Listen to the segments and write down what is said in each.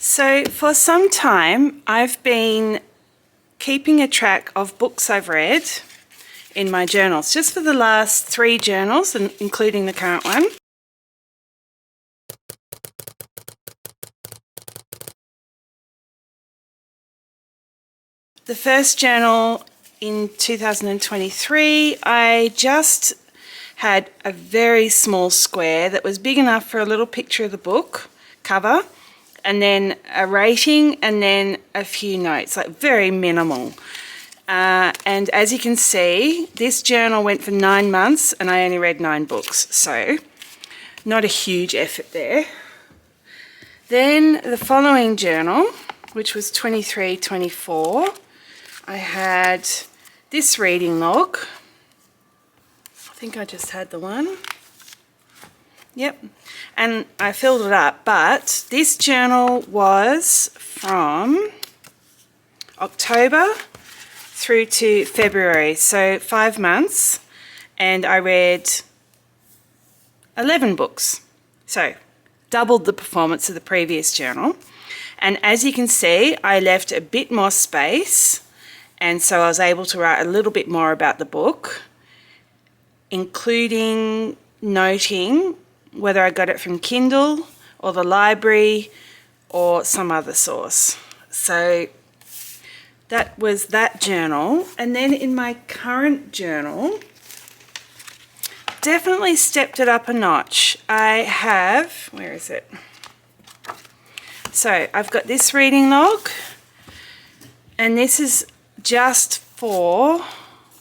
So for some time I've been keeping a track of books I've read in my journals, just for the last 3 journals, including the current one. The first journal in 2023, I just had a very small square that was big enough for a little picture of the book cover, and then a rating, and then a few notes, like very minimal. And as you can see, this journal went for 9 months and I only read 9 books, so not a huge effort there. Then the following journal, which was 23-24, I had this reading log. I think I just had the one. Yep, and I filled it up, but this journal was from October through to February, so 5 months, and I read 11 books, so doubled the performance of the previous journal. And as you can see, I left a bit more space, and so I was able to write a little bit more about the book, including noting whether I got it from Kindle or the library or some other source. So that was that journal. And then in my current journal, definitely stepped it up a notch. I have, where is it? So I've got this reading log, and this is just for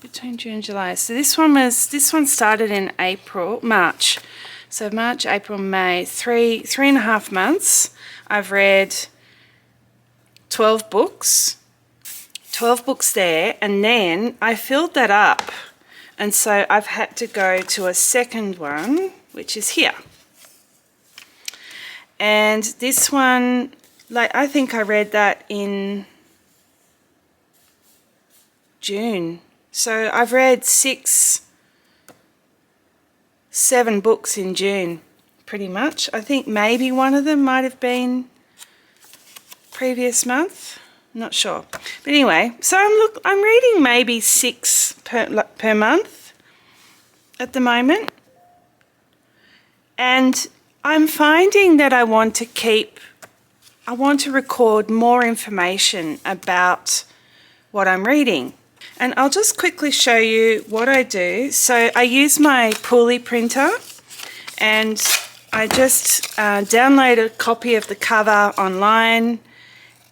between June and July. So this one started in March. So March, April, May, three and a half months. I've read 12 books. 12 books there, and then I filled that up, and so I've had to go to a second one, which is here. And this one, like, I think I read that in June. So I've read 7 books in June, pretty much. I think maybe one of them might have been previous month. Not sure. But anyway, so I'm reading maybe 6 per month at the moment. And I'm finding that I want to record more information about what I'm reading. And I'll just quickly show you what I do. So I use my pulley printer, and I just download a copy of the cover online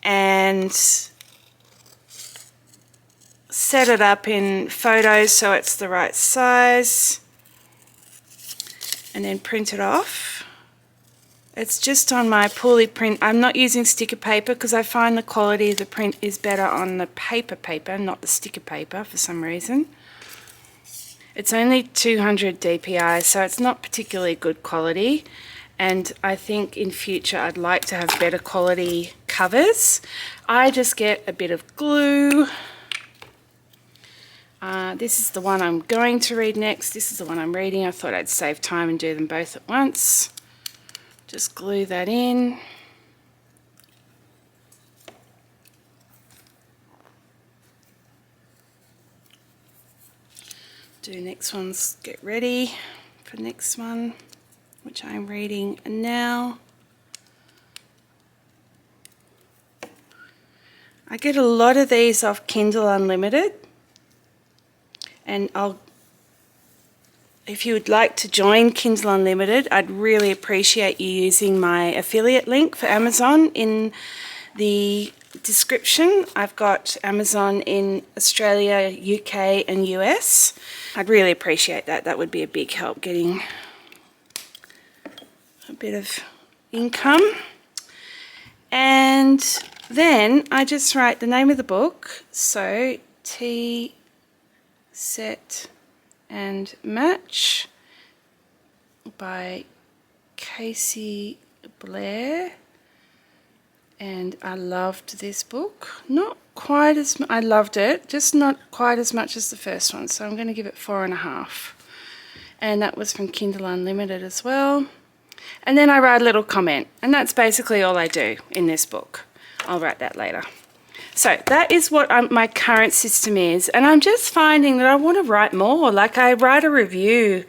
and set it up in Photos so it's the right size, and then print it off. It's just on my pulley print. I'm not using sticker paper because I find the quality of the print is better on the paper, not the sticker paper for some reason. It's only 200 dpi, so it's not particularly good quality, and I think in future I'd like to have better quality covers. I just get a bit of glue. This is the one I'm going to read next. This is the one I'm reading. I thought I'd save time and do them both at once. Just glue that in. Do next ones, get ready for the next one, which I'm reading now. I get a lot of these off Kindle Unlimited, and if you would like to join Kindle Unlimited, I'd really appreciate you using my affiliate link for Amazon in the description. I've got Amazon in Australia, UK and US. I'd really appreciate that. That would be a big help getting a bit of income. And then I just write the name of the book. So Tea, Set and Match by Casey Blair. And I loved this book. Not quite as I loved it, just not quite as much as the first one. So I'm going to give it 4.5. And that was from Kindle Unlimited as well. And then I write a little comment, and that's basically all I do in this book. I'll write that later. So that is what my current system is, and I'm just finding that I want to write more. Like, I write a review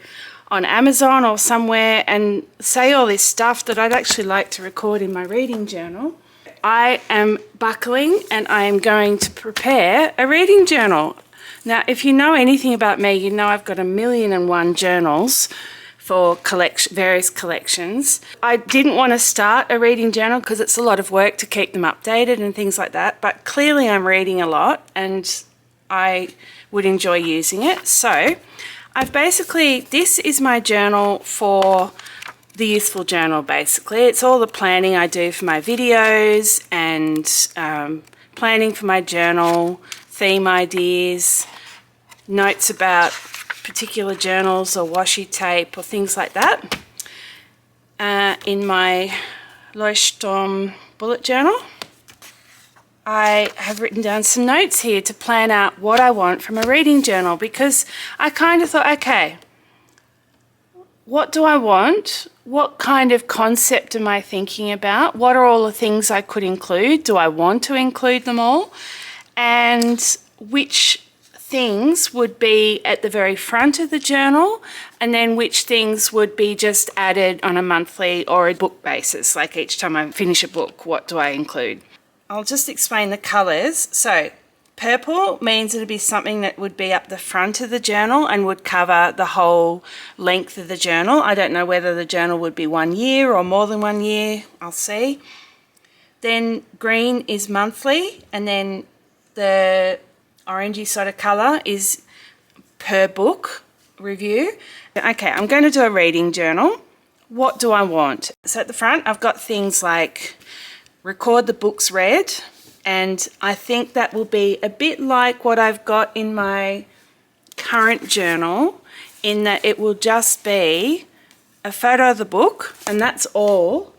on Amazon or somewhere and say all this stuff that I'd actually like to record in my reading journal. I am buckling and I am going to prepare a reading journal. Now, if you know anything about me, you know I've got 1,000,001 journals for various collections. I didn't want to start a reading journal because it's a lot of work to keep them updated and things like that, but clearly I'm reading a lot and I would enjoy using it. So this is my journal for the Youthful Journal, basically. It's all the planning I do for my videos and planning for my journal, theme ideas, notes about particular journals or washi tape or things like that. In my Leuchtturm bullet journal, I have written down some notes here to plan out what I want from a reading journal, because I kind of thought, okay, what do I want? What kind of concept am I thinking about? What are all the things I could include? Do I want to include them all? And which things would be at the very front of the journal, and then which things would be just added on a monthly or a book basis, like each time I finish a book, what do I include? I'll just explain the colours. So purple means it'd be something that would be up the front of the journal and would cover the whole length of the journal. I don't know whether the journal would be 1 year or more than 1 year, I'll see. Then green is monthly, and then the orangey sort of colour is per book review. Okay, I'm going to do a reading journal. What do I want? So at the front I've got things like record the books read, and I think that will be a bit like what I've got in my current journal, in that it will just be a photo of the book, and that's all.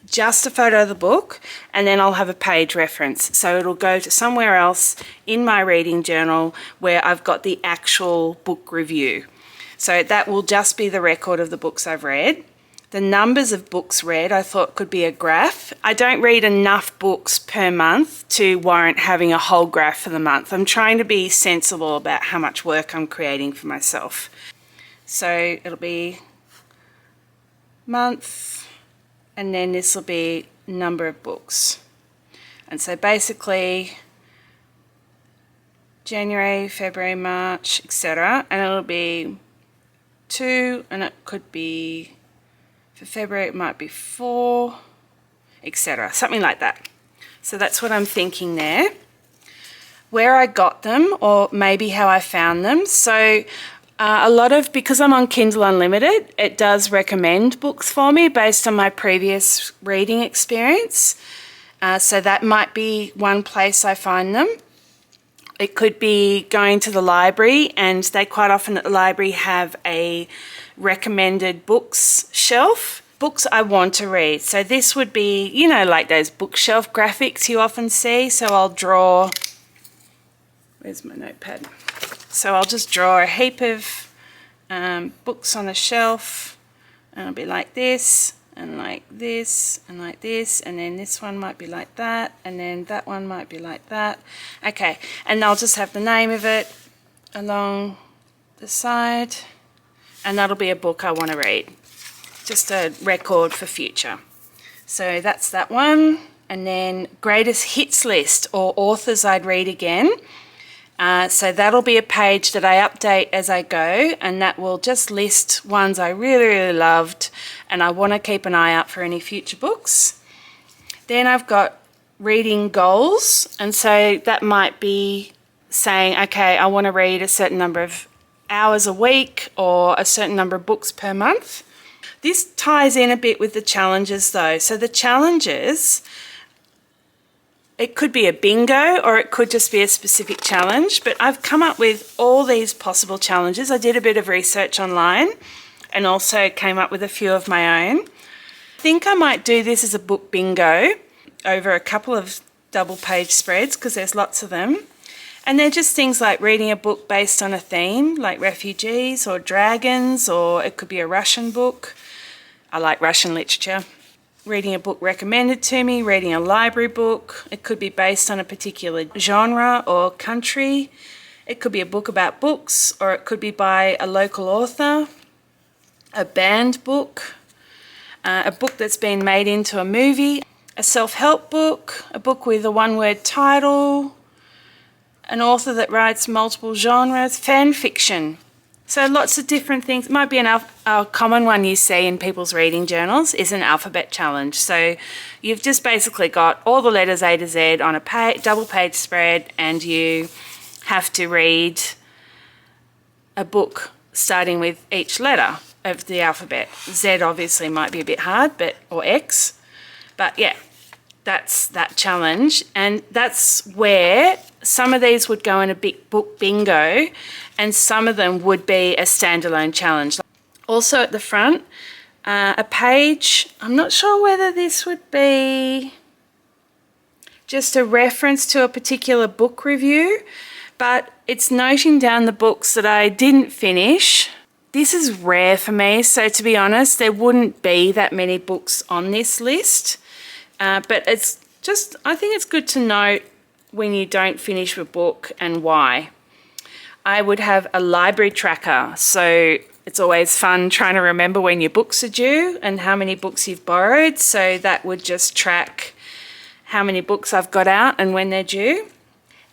Just a photo of the book, and then I'll have a page reference. So it'll go to somewhere else in my reading journal where I've got the actual book review. So that will just be the record of the books I've read. The numbers of books read I thought could be a graph. I don't read enough books per month to warrant having a whole graph for the month. I'm trying to be sensible about how much work I'm creating for myself. So it'll be month, and then this will be number of books. And so basically January, February, March, etc. And it'll be 2, and it could be, for February it might be 4, etc. Something like that. So that's what I'm thinking there. Where I got them, or maybe how I found them. So because I'm on Kindle Unlimited, it does recommend books for me based on my previous reading experience. So that might be one place I find them. It could be going to the library, and they quite often at the library have a recommended books shelf. Books I want to read. So this would be, you know, like those bookshelf graphics you often see. So I'll draw, where's my notepad? So I'll just draw a heap of books on a shelf, and it'll be like this, and like this, and like this, and then this one might be like that, and then that one might be like that. Okay, and I'll just have the name of it along the side, and that'll be a book I want to read. Just a record for future. So that's that one. And then greatest hits list, or authors I'd read again. So that'll be a page that I update as I go, and that will just list ones I really, really loved, and I want to keep an eye out for any future books. Then I've got reading goals, and so that might be saying, okay, I want to read a certain number of hours a week or a certain number of books per month. This ties in a bit with the challenges though. So the challenges, it could be a bingo or it could just be a specific challenge, but I've come up with all these possible challenges. I did a bit of research online and also came up with a few of my own. I think I might do this as a book bingo over a couple of double page spreads because there's lots of them. And they're just things like reading a book based on a theme, like refugees or dragons, or it could be a Russian book. I like Russian literature. Reading a book recommended to me, reading a library book. It could be based on a particular genre or country. It could be a book about books, or it could be by a local author, a banned book, a book that's been made into a movie, a self-help book, a book with a one-word title, an author that writes multiple genres, fan fiction. So lots of different things. It might be a common one you see in people's reading journals is an alphabet challenge. So you've just basically got all the letters A to Z on a double page spread, and you have to read a book starting with each letter of the alphabet. Z obviously might be a bit hard, or X. But yeah, that's that challenge. And that's where some of these would go in a big book bingo, and some of them would be a standalone challenge. Also at the front, a page, I'm not sure whether this would be just a reference to a particular book review, but it's noting down the books that I didn't finish. This is rare for me, so to be honest, there wouldn't be that many books on this list. But it's just, I think it's good to note when you don't finish a book and why. I would have a library tracker, so it's always fun trying to remember when your books are due and how many books you've borrowed. So that would just track how many books I've got out and when they're due.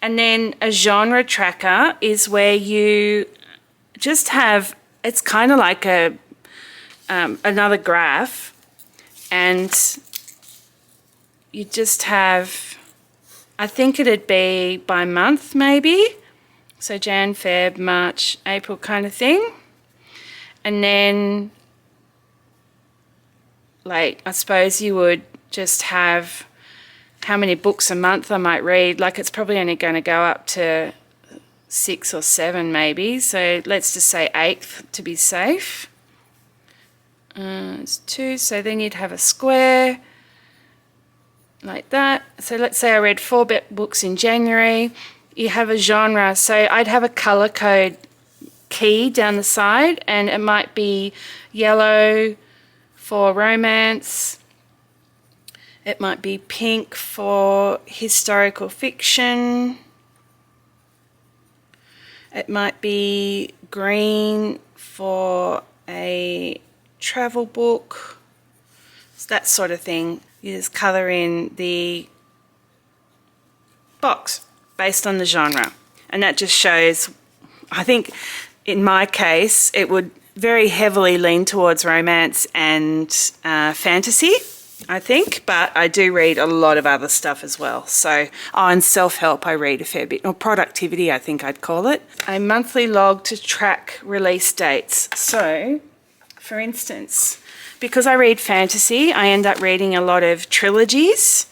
And then a genre tracker is where you just have, it's kind of like another graph, and you just have, I think it'd be by month maybe. So Jan, Feb, March, April kind of thing. And then, like, I suppose you would just have how many books a month I might read. Like, it's probably only going to go up to 6 or 7 maybe. So let's just say 8 to be safe. It's 2, so then you'd have a square like that. So let's say I read 4 books in January. You have a genre, so I'd have a colour code key down the side, and it might be yellow for romance, it might be pink for historical fiction, it might be green for a travel book, it's that sort of thing. You just colour in the box based on the genre, and that just shows, I think in my case it would very heavily lean towards romance and fantasy, I think, but I do read a lot of other stuff as well. So, and self-help I read a fair bit, or productivity I think I'd call it. A monthly log to track release dates. So, for instance, because I read fantasy, I end up reading a lot of trilogies,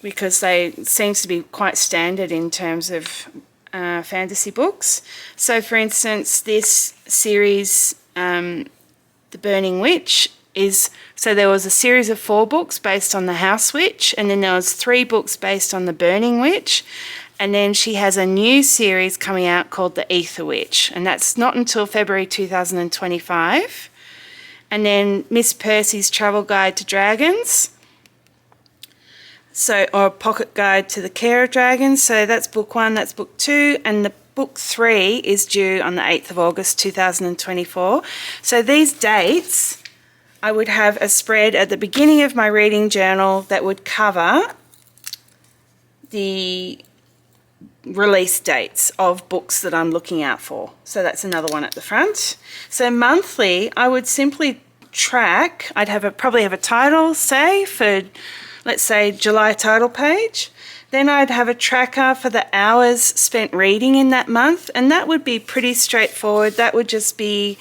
because they seem to be quite standard in terms of fantasy books. So for instance, this series, The Burning Witch, so there was a series of 4 books based on the House Witch, and then there was 3 books based on the Burning Witch, and then she has a new series coming out called The Ether Witch, and that's not until February 2025. And then Miss Percy's Travel Guide to Dragons, or a pocket guide to the care of dragons. So that's book 1, that's book 2, and the book 3 is due on the 8th of August 2024. So these dates, I would have a spread at the beginning of my reading journal that would cover the release dates of books that I'm looking out for. So that's another one at the front. So monthly, I would simply track, I'd probably have a title, say, for let's say July title page. Then I'd have a tracker for the hours spent reading in that month, and that would be pretty straightforward. That would just be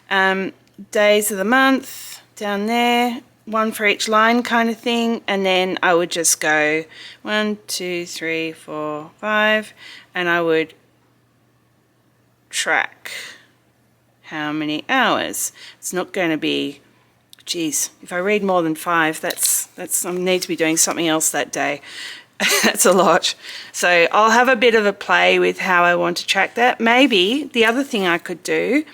days of the month down there, one for each line kind of thing, and then I would just go 1, 2, 3, 4, 5, and I would track how many hours. It's not going to be, geez, if I read more than 5, that's I need to be doing something else that day. That's a lot. So I'll have a bit of a play with how I want to track that. Maybe the other thing I could do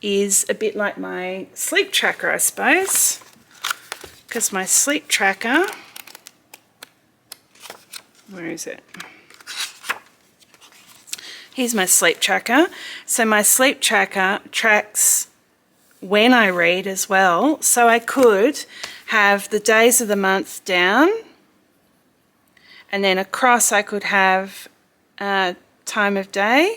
is a bit like my sleep tracker, I suppose, because my sleep tracker, where is it? Here's my sleep tracker. So my sleep tracker tracks when I read as well. So I could have the days of the month down, and then across I could have time of day,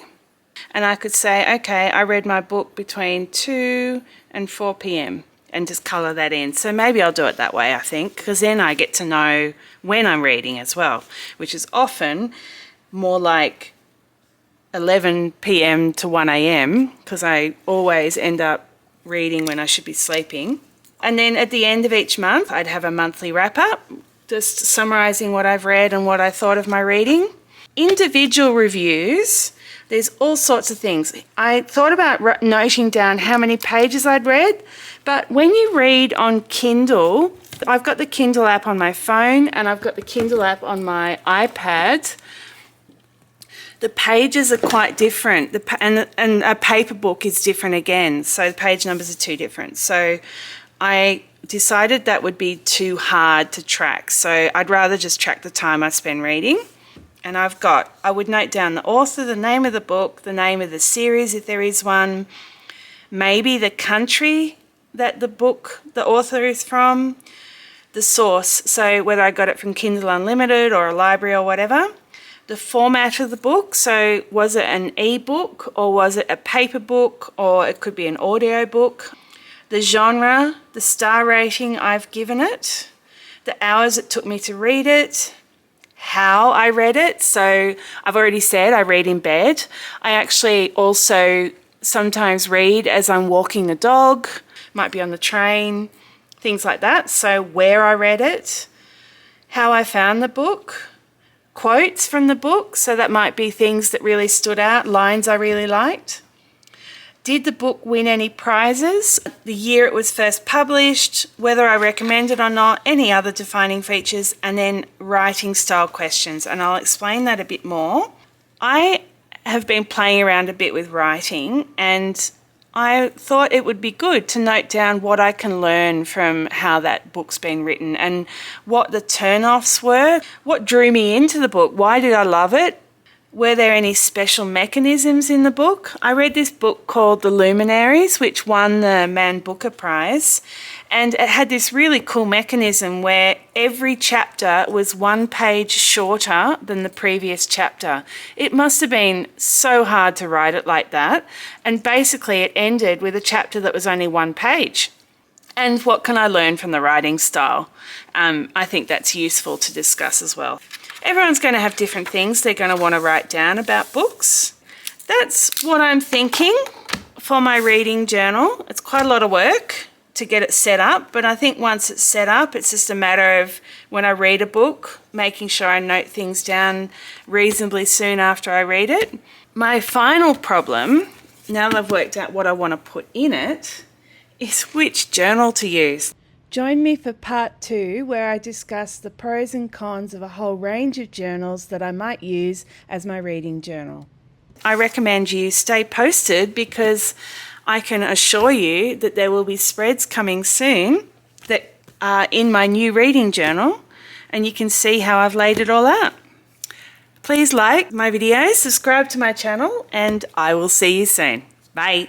and I could say, okay, I read my book between 2 and 4 p.m. and just colour that in. So maybe I'll do it that way, I think, because then I get to know when I'm reading as well, which is often more like 11 p.m. to 1 a.m. because I always end up reading when I should be sleeping. And then at the end of each month, I'd have a monthly wrap-up, just summarising what I've read and what I thought of my reading. Individual reviews, there's all sorts of things. I thought about noting down how many pages I'd read, but when you read on Kindle, I've got the Kindle app on my phone and I've got the Kindle app on my iPad. The pages are quite different, and a paper book is different again, so the page numbers are too different. So I decided that would be too hard to track, so I'd rather just track the time I spend reading. And I would note down the author, the name of the book, the name of the series if there is one, maybe the country that the author is from, the source, so whether I got it from Kindle Unlimited or a library or whatever. The format of the book, so was it an e-book or was it a paper book, or it could be an audio book. The genre, the star rating I've given it, the hours it took me to read it, how I read it. So I've already said I read in bed. I actually also sometimes read as I'm walking the dog, might be on the train, things like that. So where I read it, how I found the book, quotes from the book, so that might be things that really stood out, lines I really liked. Did the book win any prizes? The year it was first published, whether I recommend it or not, any other defining features, and then writing style questions, and I'll explain that a bit more. I have been playing around a bit with writing, and I thought it would be good to note down what I can learn from how that book's been written and what the turn-offs were, what drew me into the book, why did I love it, were there any special mechanisms in the book. I read this book called The Luminaries, which won the Man Booker Prize, and it had this really cool mechanism where every chapter was 1 page shorter than the previous chapter. It must have been so hard to write it like that, and basically it ended with a chapter that was only 1 page. And what can I learn from the writing style? I think that's useful to discuss as well. Everyone's going to have different things they're going to want to write down about books. That's what I'm thinking for my reading journal. It's quite a lot of work to get it set up, but I think once it's set up, it's just a matter of when I read a book, making sure I note things down reasonably soon after I read it. My final problem, now that I've worked out what I want to put in it, is which journal to use. Join me for part 2, where I discuss the pros and cons of a whole range of journals that I might use as my reading journal. I recommend you stay posted, because I can assure you that there will be spreads coming soon that are in my new reading journal, and you can see how I've laid it all out. Please like my videos, subscribe to my channel, and I will see you soon. Bye.